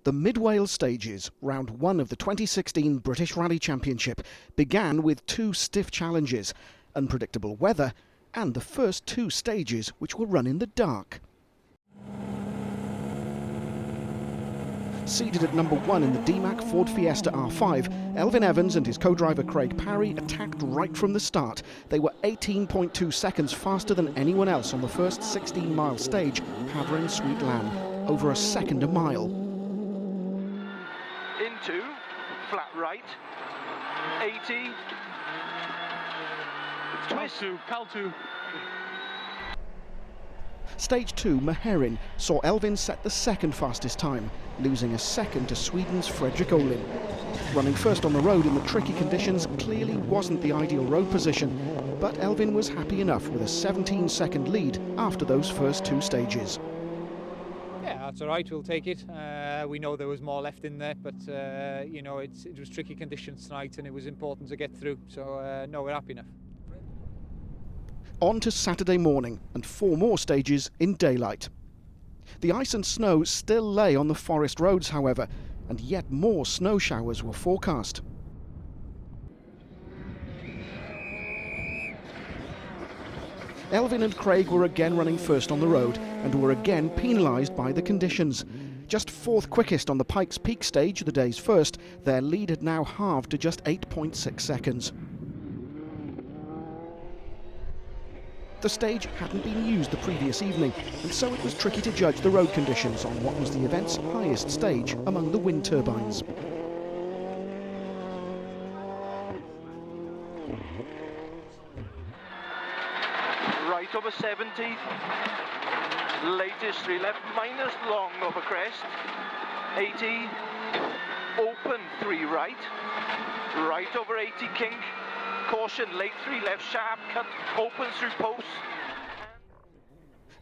The Mid-Wales stages, round one of the 2016 British Rally Championship, began with two stiff challenges, unpredictable weather and the first two stages which were run in the dark. Seated at number one in the DMAC Ford Fiesta R5, Elfyn Evans and his co-driver Craig Parry attacked right from the start. They were 18.2 seconds faster than anyone else on the first 16-mile stage, Havre Sweet Lamb, over a second a mile. Into, flat right, 80, twist. Cal 2. Stage 2, Meherin, saw Elfyn set the second fastest time, losing a second to Sweden's Fredrik Olin. Running first on the road in the tricky conditions clearly wasn't the ideal road position, but Elfyn was happy enough with a 17-second lead after those first two stages. Yeah, that's all right, we'll take it. We know there was more left in there, but you know, it was tricky conditions tonight and it was important to get through, so no, we're happy enough. On to Saturday morning and four more stages in daylight. The ice and snow still lay on the forest roads, however, and yet more snow showers were forecast. Elfyn and Craig were again running first on the road and were again penalised by the conditions. Just fourth quickest on the Pikes Peak stage, the day's first, their lead had now halved to just 8.6 seconds. The stage hadn't been used the previous evening, and so it was tricky to judge the road conditions on what was the event's highest stage among the wind turbines. Right over 70, latest 3 left, minus long over crest, 80, open 3 right, right over 80 kink, caution late 3 left, sharp cut, opens through posts.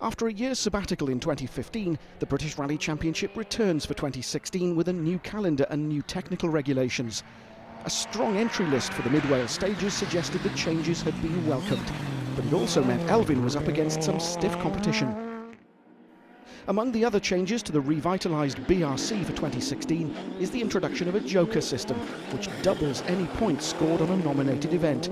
After a year's sabbatical in 2015, the British Rally Championship returns for 2016 with a new calendar and new technical regulations. A strong entry list for the Mid-Wales stages suggested that changes had been welcomed, but it also meant Elfyn was up against some stiff competition. Among the other changes to the revitalised BRC for 2016 is the introduction of a joker system, which doubles any points scored on a nominated event.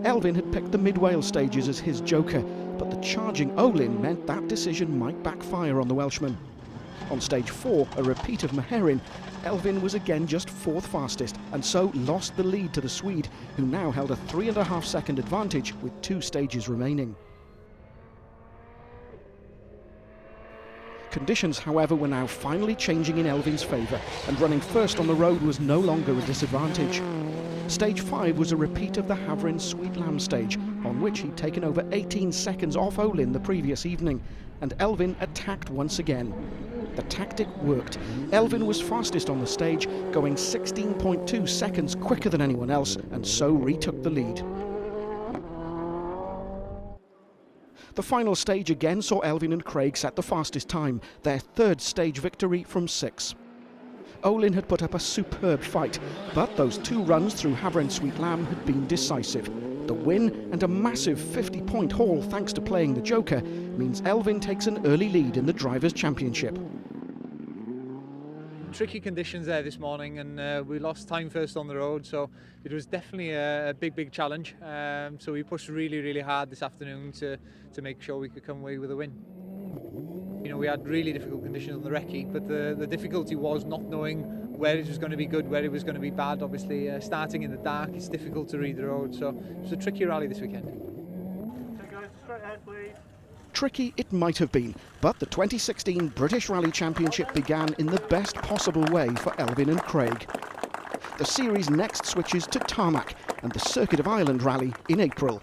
Elfyn had picked the Mid-Wales stages as his joker, but the charging Olin meant that decision might backfire on the Welshman. On stage 4, a repeat of Meherin, Elfyn was again just fourth fastest and so lost the lead to the Swede, who now held a 3.5 second advantage with 2 stages remaining. Conditions, however, were now finally changing in Elfyn's favour, and running first on the road was no longer a disadvantage. Stage 5 was a repeat of the Havre Sweet Lamb stage, on which he'd taken over 18 seconds off Olin the previous evening, and Elfyn attacked once again. The tactic worked. Elfyn was fastest on the stage, going 16.2 seconds quicker than anyone else, and so retook the lead. The final stage again saw Elfyn and Craig set the fastest time, their third stage victory from 6. Olin had put up a superb fight, but those 2 runs through Havre Sweet Lamb had been decisive. The win and a massive 50-point haul thanks to playing the joker means Elfyn takes an early lead in the Drivers' Championship. Tricky conditions there this morning, and we lost time first on the road, so it was definitely a big challenge. So we pushed really hard this afternoon to make sure we could come away with a win. You know, we had really difficult conditions on the recce, but the difficulty was not knowing where it was going to be good, where it was going to be bad. Obviously, starting in the dark, it's difficult to read the road, so it was a tricky rally this weekend. Okay guys, straight ahead please. Tricky it might have been, but the 2016 British Rally Championship began in the best possible way for Elfyn and Craig. The series next switches to tarmac and the Circuit of Ireland rally in April.